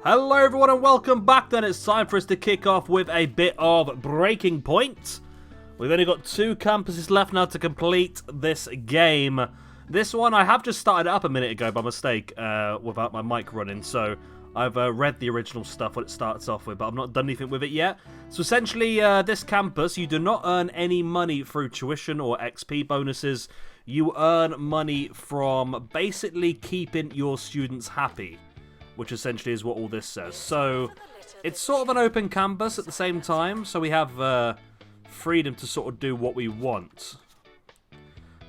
Hello everyone and welcome back then. It's time for us to kick off with a bit of Breaking Point. We've only got 2 campuses left now to complete this game. This one I have just started it up a minute ago by mistake without my mic running, so I've read the original stuff, what it starts off with, but I've not done anything with it yet. So essentially this campus, you do not earn any money through tuition or XP bonuses. You earn money from basically keeping your students happy, which essentially is what all this says. So it's sort of an open campus at the same time, so we have freedom to sort of do what we want.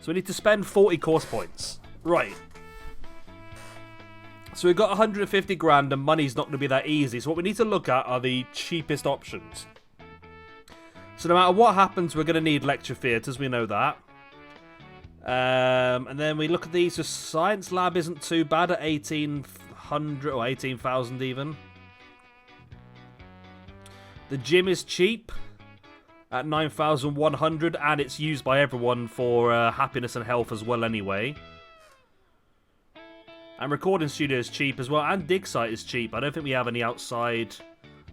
So we need to spend 40 course points. Right. So we've got 150 grand and money's not going to be that easy. So what we need to look at are the cheapest options. So no matter what happens, we're going to need lecture theatres, we know that. And then we look at these. The science lab isn't too bad at 1,800 or 18,000 even. The gym is cheap at 9,100 and it's used by everyone for happiness and health as well anyway. And recording studio is cheap as well, and dig site is cheap. I don't think we have any outside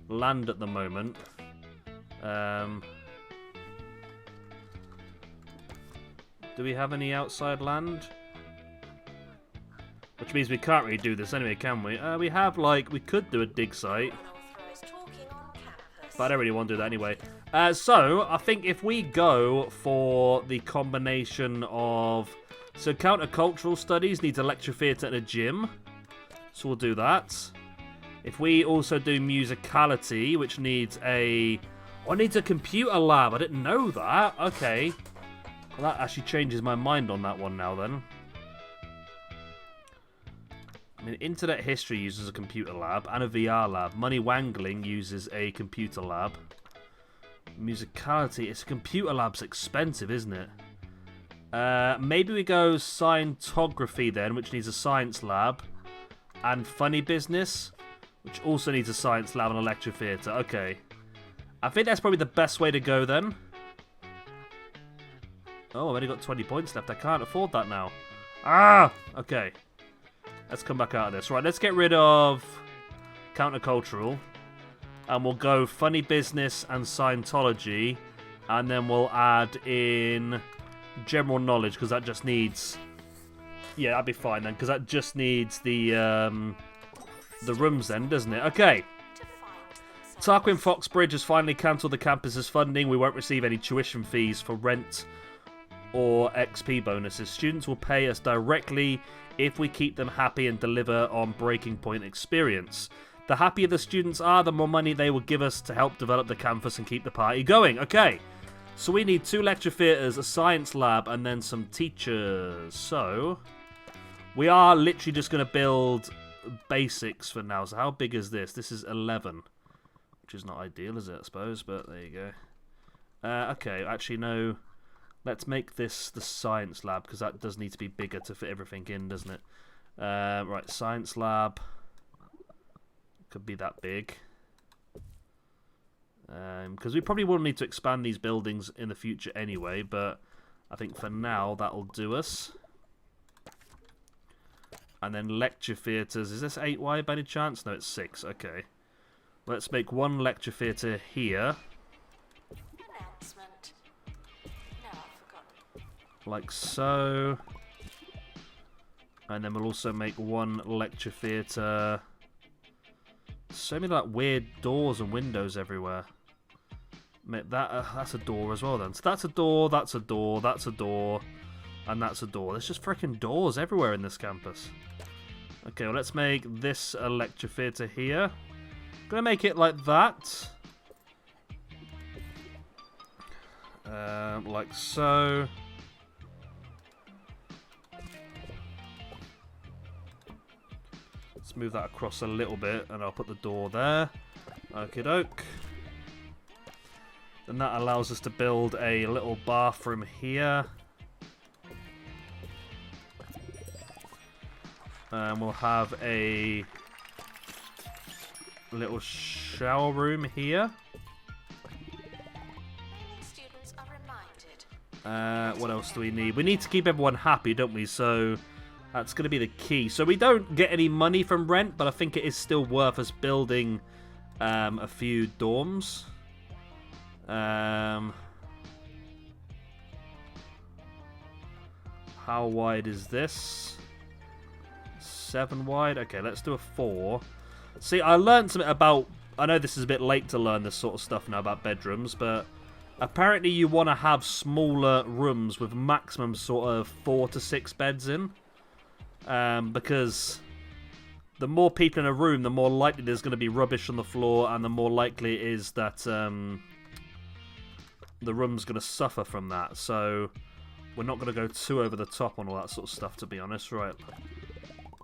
land at the moment. Do we have any outside land? Which means we can't really do this anyway, can we? We have, like, we could do a dig site. But I don't really want to do that anyway. So, I think if we go for the combination of... So, countercultural studies needs a lecture theatre and a gym. So, we'll do that. If we also do musicality, which needs a... Oh, it needs a computer lab. I didn't know that. Okay. Well, that actually changes my mind on that one now, then. I mean, Internet History uses a computer lab and a VR lab. Money Wangling uses a computer lab. Musicality, it's a computer lab's expensive, isn't it? Maybe we go Scientography then, which needs a science lab. And Funny Business, which also needs a science lab and a lecture theatre. Okay. I think that's probably the best way to go then. Oh, I've only got 20 points left. I can't afford that now. Ah! Okay. Let's come back out of this. Right, let's get rid of countercultural. And we'll go Funny Business and Scientology. And then we'll add in general knowledge, because that just needs... Yeah, that'd be fine then, because that just needs the rooms then, doesn't it? Okay. Tarquin Foxbridge has finally cancelled the campus's funding. We won't receive any tuition fees for rent or XP bonuses. Students will pay us directly if we keep them happy and deliver on Breaking Point experience. The happier the students are, the more money they will give us to help develop the campus and keep the party going. Okay, so we need 2 lecture theatres, a science lab, and then some teachers. So, we are literally just going to build basics for now. So how big is this? This is 11, which is not ideal, is it, I suppose, but there you go. Okay, actually, no. Let's make this the science lab, because that does need to be bigger to fit everything in, doesn't it? Right, science lab. Could be that big. Because we probably will need to expand these buildings in the future anyway, but I think for now that'll do us. And then lecture theatres. Is this 8 wide by any chance? No, it's 6. Okay. Let's make 1 lecture theatre here. Like so. And then we'll also make 1 lecture theatre. So many like weird doors and windows everywhere. Make that that's a door as well then. So that's a door, that's a door, that's a door, and that's a door. There's just freaking doors everywhere in this campus. Okay, well let's make this a lecture theatre here. I'm gonna make it like that. Like so. Let's move that across a little bit, and I'll put the door there. Okie doke. Then that allows us to build a little bathroom here. And we'll have a little shower room here. What else do we need? We need to keep everyone happy, don't we? So That's going to be the key. So we don't get any money from rent, but I think it is still worth us building a few dorms. How wide is this? 7 wide. Okay, let's do a 4. See, I learned something about... I know this is a bit late to learn this sort of stuff now about bedrooms, but apparently you want to have smaller rooms with maximum sort of 4 to 6 beds in. Because the more people in a room, the more likely there's going to be rubbish on the floor, and the more likely it is that the room's going to suffer from that. So we're not going to go too over the top on all that sort of stuff, to be honest. Right,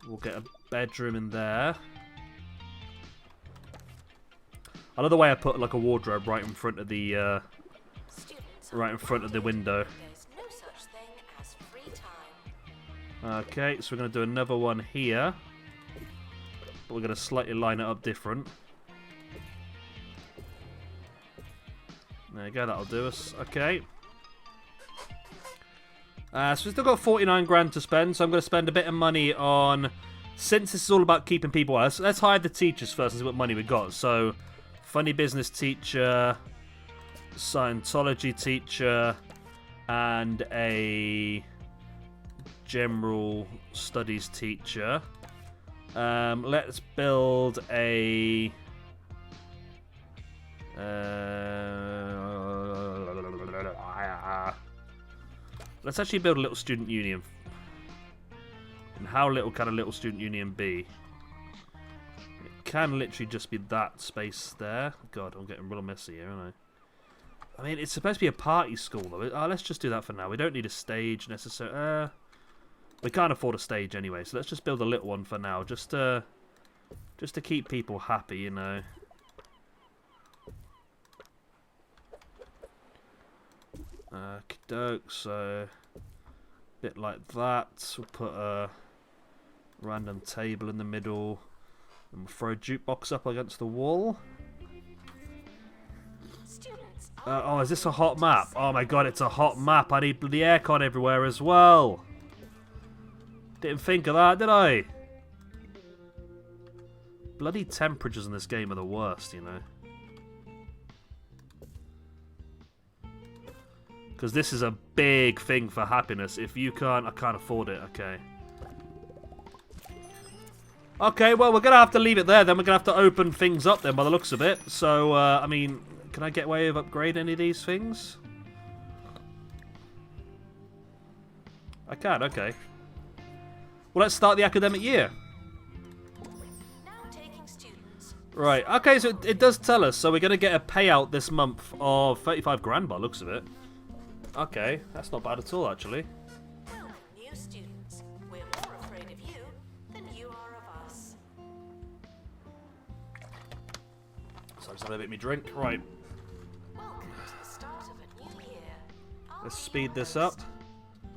we'll get a bedroom in there. I love the way I put like a wardrobe right in front of the window. Okay, so we're going to do another one here. But we're going to slightly line it up different. There you go, that'll do us. Okay. So we've still got 49 grand to spend, so I'm going to spend a bit of money on... Since this is all about keeping people out, let's hire the teachers first and see what money we got. So, funny business teacher, Scientology teacher, and a general studies teacher. Let's build a... let's actually build a little student union. And how little can a little student union be? It can literally just be that space there. God, I'm getting real messy here, aren't I? I mean, it's supposed to be a party school, though. Let's just do that for now. We don't need a stage necessarily. We can't afford a stage anyway, so let's just build a little one for now, just to keep people happy, you know. Okey-doke, so a bit like that. We'll put a random table in the middle, and we'll throw a jukebox up against the wall. Oh, is this a hot map? Oh my god, it's a hot map. I need bloody aircon everywhere as well. Didn't think of that, did I? Bloody temperatures in this game are the worst, you know. Because this is a big thing for happiness. If you can't, I can't afford it. Okay. Okay, well, we're going to have to leave it there then. We're going to have to open things up then by the looks of it. So, I mean, can I get away with upgrade any of these things? I can, okay. Well, let's start the academic year. Right, okay, so it does tell us. So we're going to get a payout this month of 35 grand by the looks of it. Okay, that's not bad at all, actually. Welcome, new students. We're more afraid of you than you are of us. So I just have a bit of me drink. Right. Welcome to the start of a new year. Let's speed this up.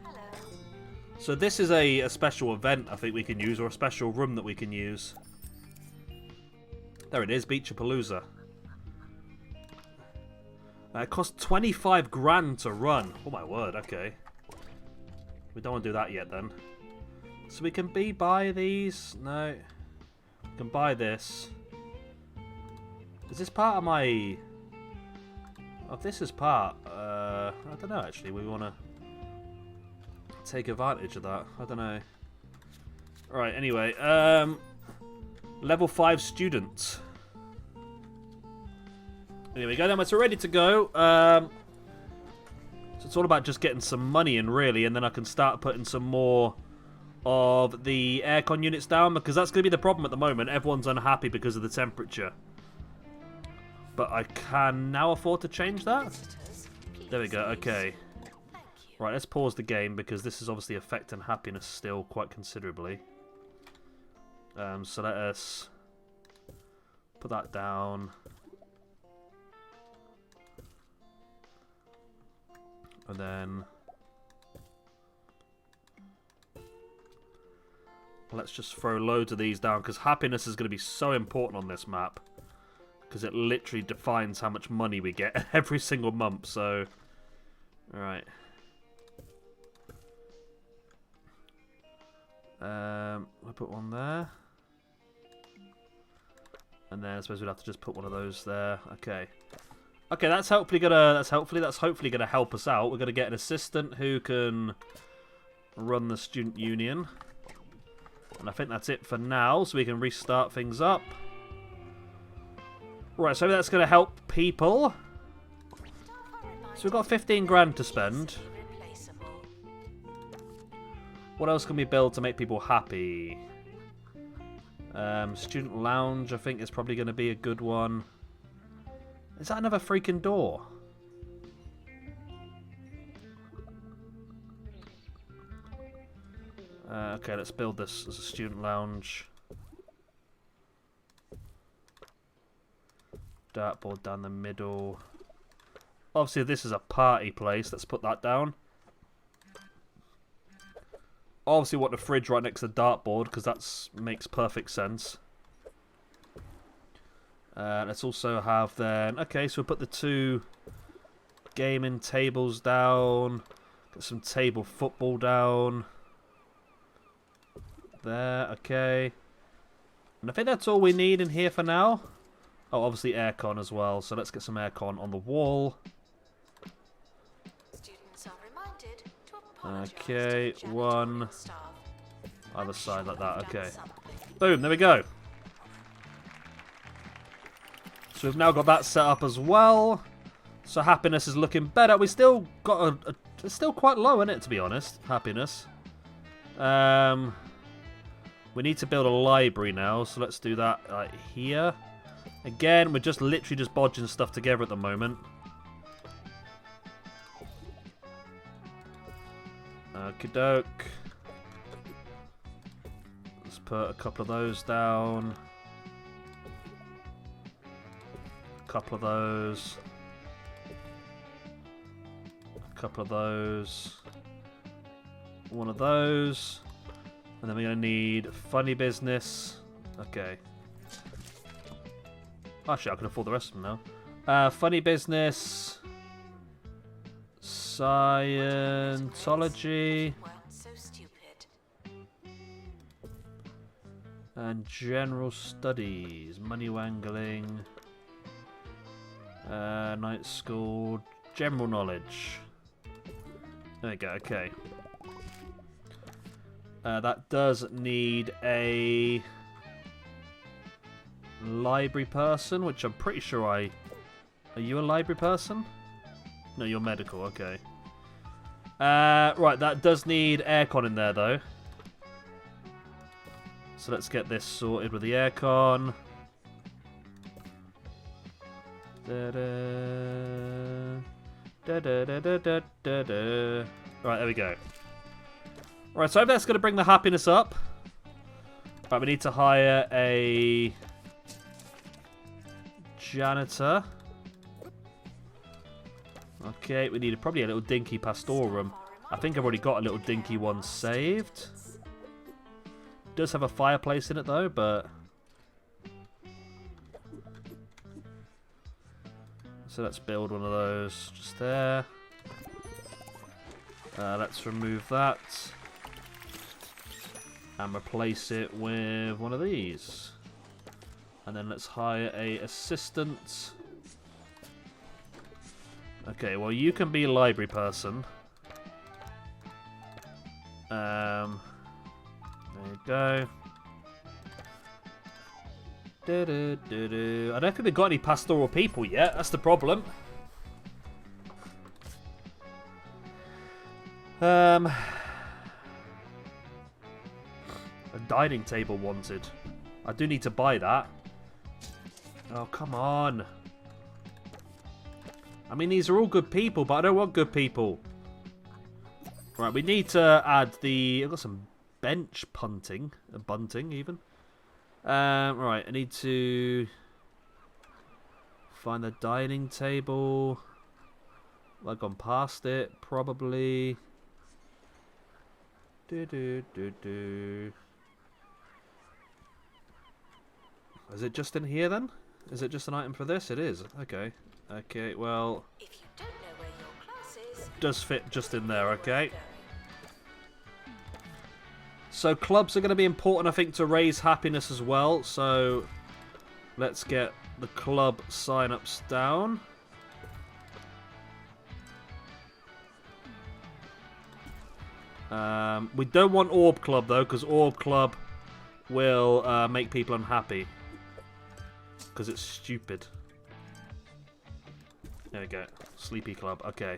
Hello. So this is a special event I think we can use, or a special room that we can use. There it is, Beachapalooza. It costs 25 grand to run. Oh my word, okay. We don't want to do that yet then. So we can buy these? No. We can buy this. Is this part of my... Oh, if this is part... I don't know actually. We want to take advantage of that. I don't know. Right, anyway. Level 5 student. There we go, then it's ready to go. So it's all about just getting some money in, really, and then I can start putting some more of the aircon units down, because that's going to be the problem at the moment. Everyone's unhappy because of the temperature. But I can now afford to change that. There we go, okay. Right, let's pause the game, because this is obviously affecting happiness still quite considerably. So let us put that down. And then let's just throw loads of these down, because happiness is going to be so important on this map, because it literally defines how much money we get every single month. So, alright. We'll put one there. And then I suppose we'd have to just put one of those there. Okay. Okay, that's hopefully gonna help us out. We're gonna get an assistant who can run the student union. And I think that's it for now, so we can restart things up. Right, so that's gonna help people. So we've got 15 grand to spend. What else can we build to make people happy? Student lounge, I think, is probably going to be a good one. Is that another freaking door? Okay, let's build this as a student lounge. Dartboard down the middle. Obviously, this is a party place. Let's put that down. Obviously, want the fridge right next to the dartboard because that makes perfect sense. Let's also have then. Okay, so we'll put the 2 gaming tables down. Get some table football down. There, okay. And I think that's all we need in here for now. Oh, obviously aircon as well. So let's get some aircon on the wall. Okay, one other side like that. Okay, boom, there we go. So we've now got that set up as well. So happiness is looking better. We still got it's still quite low in it, to be honest. Happiness. We need to build a library now, so let's do that right here. Again, we're just literally just bodging stuff together at the moment. Okie doke. Let's put a couple of those down. A couple of those. A couple of those. One of those. And then we're going to need funny business. Okay. Actually, I can afford the rest of them now. Funny business. Scientology. And general studies. Money wangling. Night school. General knowledge. There we go, okay. That does need a library person, which I'm pretty sure Are you a library person? No, you're medical, okay. Right, that does need aircon in there, though. So let's get this sorted with the aircon. Right, there we go. Right, so that's going to bring the happiness up. Right, we need to hire a janitor. Okay, we need probably a little dinky pastoral room. I think I've already got a little dinky one saved. Does have a fireplace in it though, but... So let's build one of those just there. Let's remove that. And replace it with one of these. And then let's hire a assistant. Okay, well you can be a library person. There you go. I don't think they've got any pastoral people yet. That's the problem. A dining table wanted. I do need to buy that. Oh, come on. I mean, these are all good people, but I don't want good people. Right, we need to add the... I've got some bench bunting even. Right, I need to find the dining table. I've gone past it, probably. Is it just in here then? Is it just an item for this? It is. Okay. Okay, well... If you don't know where your class is, does fit just in there, okay. So clubs are going to be important, I think, to raise happiness as well. So let's get the club sign-ups down. We don't want Orb Club, though, because Orb Club will make people unhappy. Because it's stupid. There we go. Sleepy Club. Okay.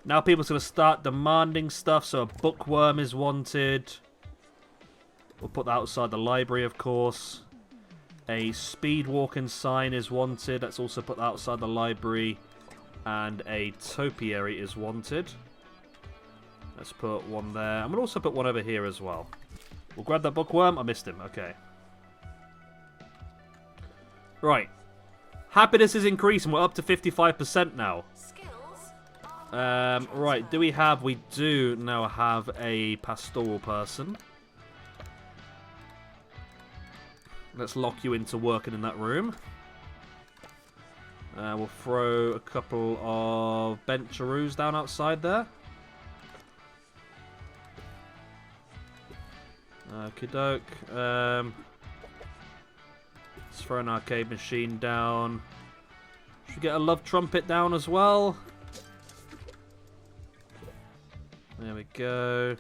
Now people's going to start demanding stuff, so a bookworm is wanted. We'll put that outside the library, of course. A speed walking sign is wanted. Let's also put that outside the library. And a topiary is wanted. Let's put one there. And we'll also put one over here as well. We'll grab that bookworm. I missed him. Okay. Right. Happiness is increasing. We're up to 55% now. Right. Do we have... We do now have a pastoral person. Let's lock you into working in that room. We'll throw a couple of bencharoos down outside there. Okie doke. Let's throw an arcade machine down. Should we get a love trumpet down as well? There we go.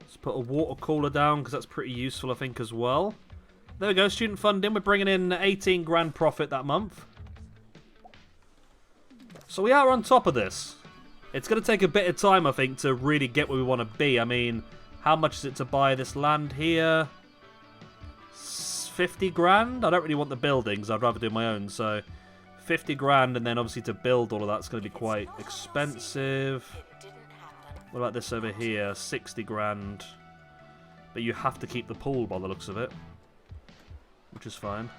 Let's put a water cooler down because that's pretty useful, I think, as well. There we go, student funding. We're bringing in 18 grand profit that month. So we are on top of this. It's going to take a bit of time, I think, to really get where we want to be. I mean, how much is it to buy this land here? 50 grand? I don't really want the buildings. I'd rather do my own. So 50 grand, and then obviously to build all of that's going to be quite expensive. What about this over here? 60 grand. But you have to keep the pool by the looks of it. Which is fine.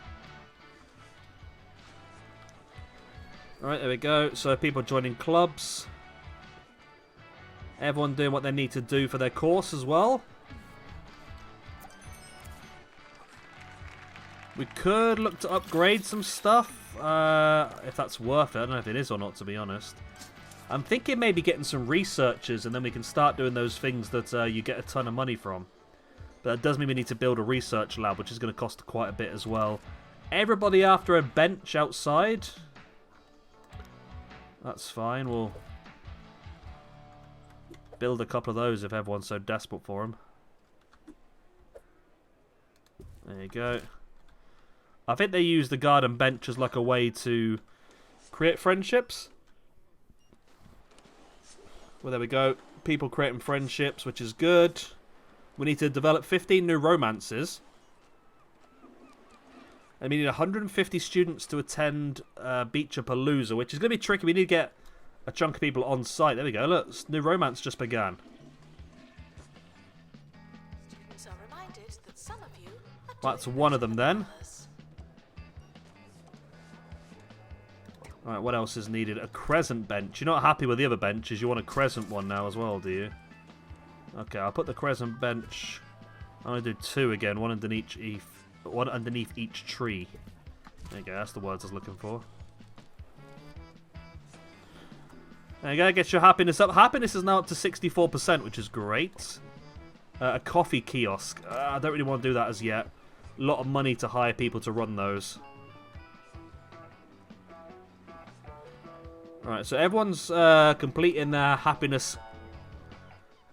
Alright, there we go. So people joining clubs. Everyone doing what they need to do for their course as well. We could look to upgrade some stuff. If that's worth it. I don't know if it is or not, to be honest. I'm thinking maybe getting some researchers and then we can start doing those things that you get a ton of money from. But that does mean we need to build a research lab, which is going to cost quite a bit as well. Everybody after a bench outside. That's fine. We'll build a couple of those if everyone's so desperate for them. There you go. I think they use the garden bench as like a way to create friendships. Well, there we go. People creating friendships, which is good. We need to develop 15 new romances. And we need 150 students to attend Beachapalooza, which is going to be tricky. We need to get a chunk of people on site. There we go. Look, new romance just began. Students are reminded that some of you are That's one of them then. Alright, what else is needed? A crescent bench. You're not happy with the other benches. You want a crescent one now as well, do you? Okay, I'll put the crescent bench. I'm going to do two again. One underneath each tree. There you go. That's the words I was looking for. There you go. Get your happiness up. Happiness is now up to 64%, which is great. A coffee kiosk. I don't really want to do that as yet. A lot of money to hire people to run those. Alright, so everyone's completing their happiness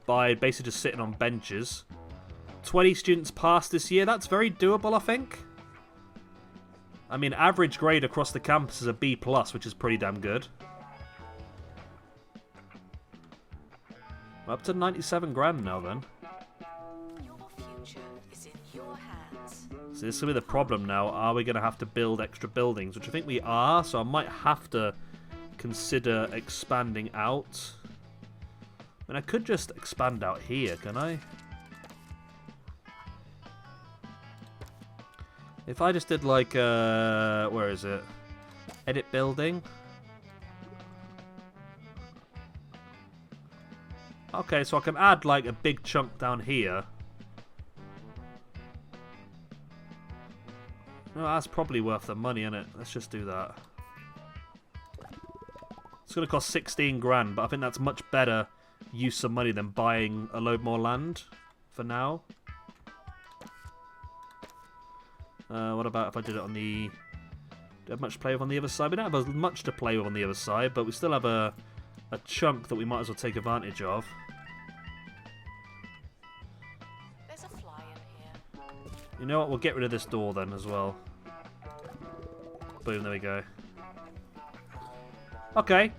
by basically just sitting on benches. 20 students passed this year. That's very doable, I think. I mean, average grade across the campus is a B+, which is pretty damn good. We're up to 97 grand now, then. Your future is in your hands. So this will be the problem now. Are we going to have to build extra buildings? Which I think we are, so I might have to consider expanding out. I mean, I could just expand out here, can I? If I just did like, where is it? Edit building. Okay, so I can add like a big chunk down here. No, that's probably worth the money, isn't it? Let's just do that. It's going to cost 16 grand, but I think that's much better use of money than buying a load more land. for now. What about if I did it on the... Do I have much to play with on the other side? We don't have as much to play with on the other side, but we still have a chunk that we might as well take advantage of. There's a fly in here. You know what? We'll get rid of this door then as well. Boom, there we go. Okay.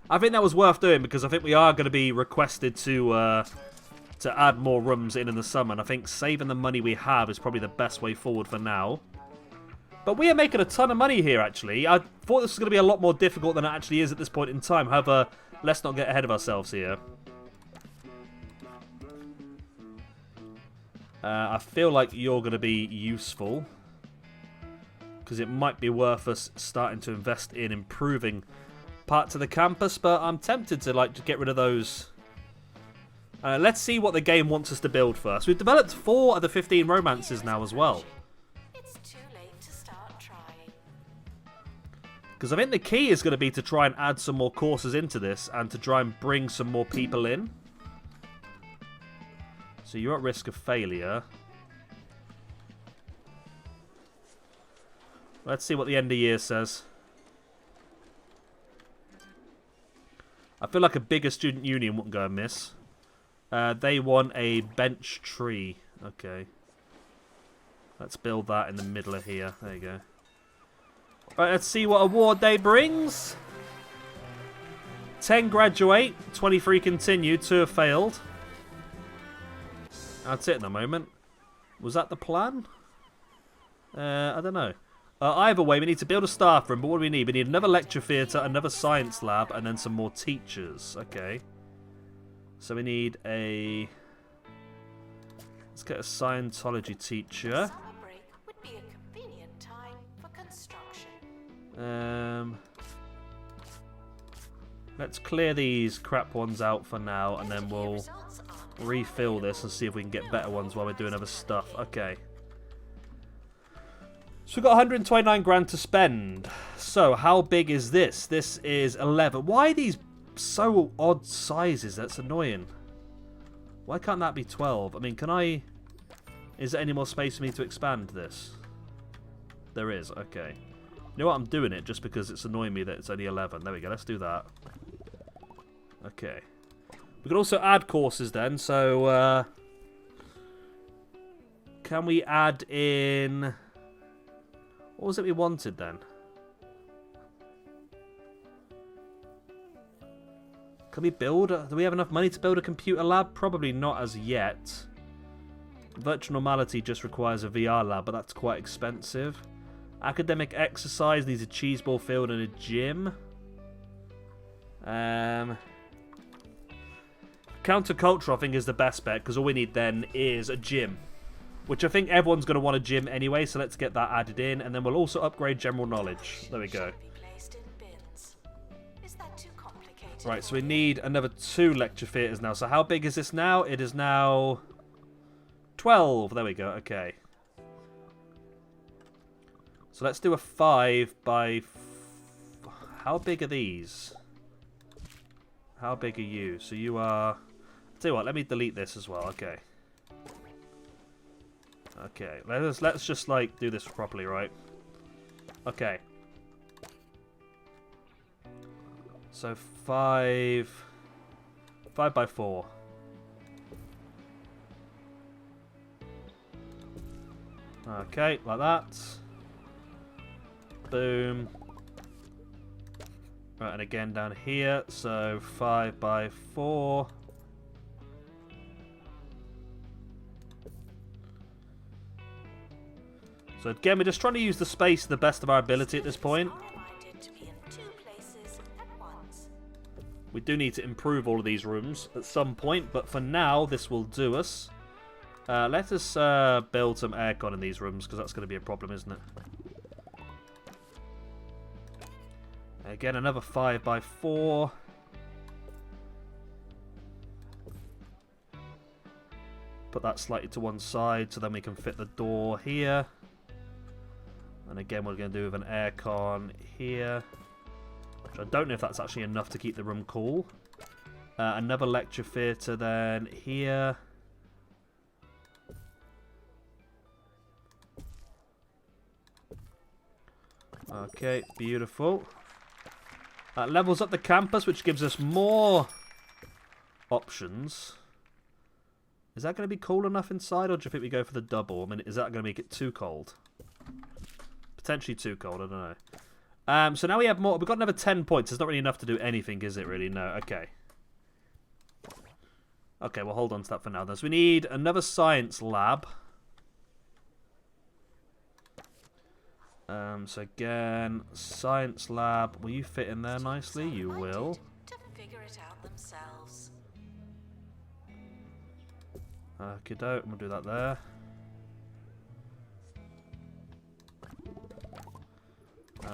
I think that was worth doing because I think we are going to be requested to add more rooms in the summer. And I think saving the money we have is probably the best way forward for now. But we are making a ton of money here, actually. I thought this was going to be a lot more difficult than it actually is at this point in time. However, let's not get ahead of ourselves here. I feel like you're going to be useful. Because it might be worth us starting to invest in improving parts of the campus. But I'm tempted to like to get rid of those. Let's see what the game wants us to build first. We've developed 4 of the 15 romances now as well. It's too late to start trying. Because I think the key is going to be to try and add some more courses into this and to try and bring some more people in. So you're at risk of failure. Let's see what the end of year says. I feel like a bigger student union wouldn't go amiss. They want a bench tree. Okay. Let's build that in the middle of here. There you go. Right, let's see what award day brings. 10 graduate, 23 continue, 2 have failed. That's it in a moment. Was that the plan? I don't know. Either way, we need to build a staff room, but what do we need? We need another lecture theatre, another science lab, and then some more teachers. Okay. So we need a... Let's get a Scientology teacher. Summer break would be a convenient time for construction. Let's clear these crap ones out for now, and then we'll refill this and see if we can get better ones while we're doing other stuff. Okay. So we've got 129 grand to spend. So how big is this? This is 11. Why are these so odd sizes? That's annoying. Why can't that be 12? I mean, can I... Is there any more space for me to expand this? There is. Okay. You know what? I'm doing it just because it's annoying me that it's only 11. There we go. Let's do that. Okay. We can also add courses then. So, can we add in... What was it we wanted then? Can we build... Do we have enough money to build a computer lab? Probably not as yet. Virtual Normality just requires a VR lab, but that's quite expensive. Academic exercise needs a cheese ball field and a gym. Counterculture, I think, is the best bet, because all we need then is a gym. Which I think everyone's going to want a gym anyway, so let's get that added in. And then we'll also upgrade general knowledge. There we go. Right, so we need another 2 lecture theatres now. So how big is this now? It is now 12. There we go, okay. So let's do a 5 by... How big are these? How big are you? So you are... Tell you what, let me delete this as well, okay. Okay, let's just like do this properly, right? Okay. So 5 by 4. Okay, like that. Boom. Right, and again down here. So 5 by 4. So again, we're just trying to use the space to the best of our ability at this point. We do need to improve all of these rooms at some point, but for now, this will do us. Let us build some aircon in these rooms, because that's going to be a problem, isn't it? Again, another 5 by 4. Put that slightly to one side, so then we can fit the door here. And again, we're going to do with an aircon here. Which I don't know if that's actually enough to keep the room cool. Another lecture theatre then here. Okay, beautiful. That levels up the campus, which gives us more options. Is that going to be cool enough inside, or do you think we go for the double? I mean, is that going to make it too cold? Potentially too cold, I don't know. So now we have more. We've got another 10 points. It's not really enough to do anything, is it really? No, okay. Okay, we'll hold on to that for now. So we need another science lab. So again, science lab. Will you fit in there nicely? You will. To figure it out themselves. Okay, doke. We'll do that there.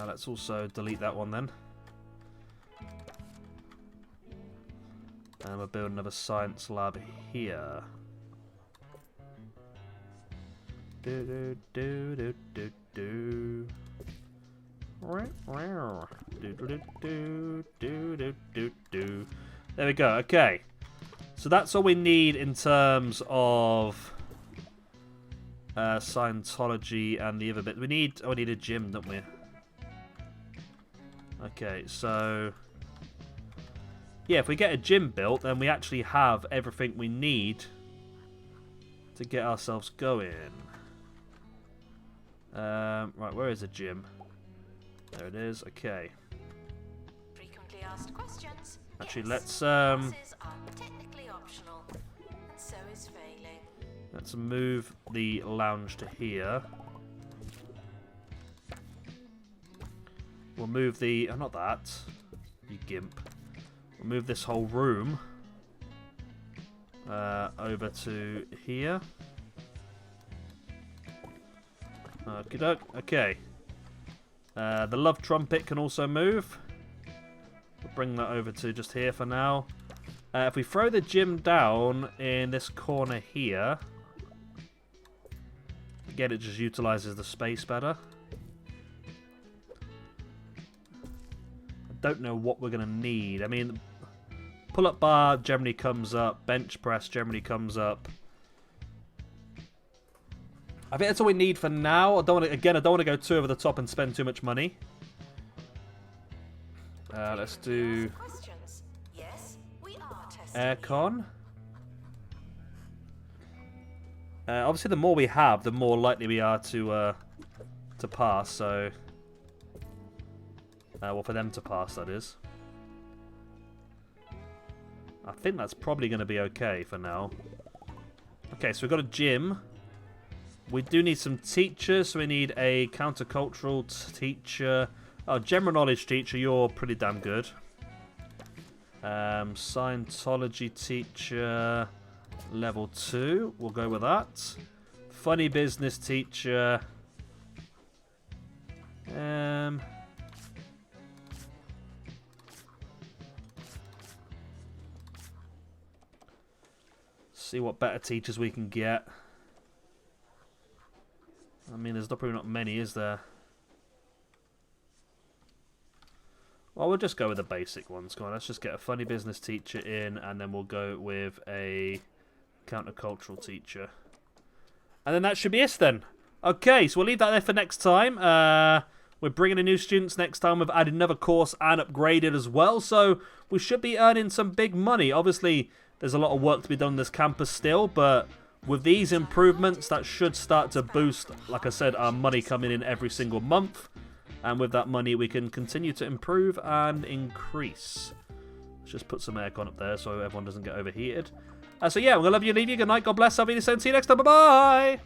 Let's also delete that one then. And we'll build another science lab here. Do do do do do do. There we go. Okay, so that's all we need in terms of Scientology and the other bit. We need a gym, don't we? Okay, so yeah, if we get a gym built, then we actually have everything we need to get ourselves going. Right, where is the gym? There it is. Okay. Frequently asked questions. Actually, yes. let's Classes are technically optional, and so is failing. let's move the lounge to here. We'll move the not that, you gimp. We'll move this whole room over to here. Okay. The love trumpet can also move. We'll bring that over to just here for now. If we throw the gym down in this corner here, again, it just utilizes the space better. I don't know what we're going to need. I mean, pull-up bar generally comes up. Bench press generally comes up. I think that's all we need for now. I don't want to go too over the top and spend too much money. Let's do Yes, we are testing aircon. Obviously, the more we have, the more likely we are to pass. So, well, for them to pass, that is. I think that's probably going to be okay for now. Okay, so we've got a gym. We do need some teachers, so we need a countercultural teacher. Oh, general knowledge teacher, you're pretty damn good. Scientology teacher, level 2. We'll go with that. Funny business teacher. See what better teachers we can get. I mean, there's probably not many, is there? Well, we'll just go with the basic ones. Come on, let's just get a funny business teacher in, and then we'll go with a countercultural teacher. And then that should be us then. Okay, so we'll leave that there for next time. We're bringing in new students next time. We've added another course and upgraded as well. So we should be earning some big money. Obviously, there's a lot of work to be done on this campus still, but with these improvements, that should start to boost, like I said, our money coming in every single month. And with that money, we can continue to improve and increase. Let's just put some aircon up there so everyone doesn't get overheated. So yeah, I'm going to love you and leave you. Good night. God bless. I'll be the same. See you next time. Bye-bye.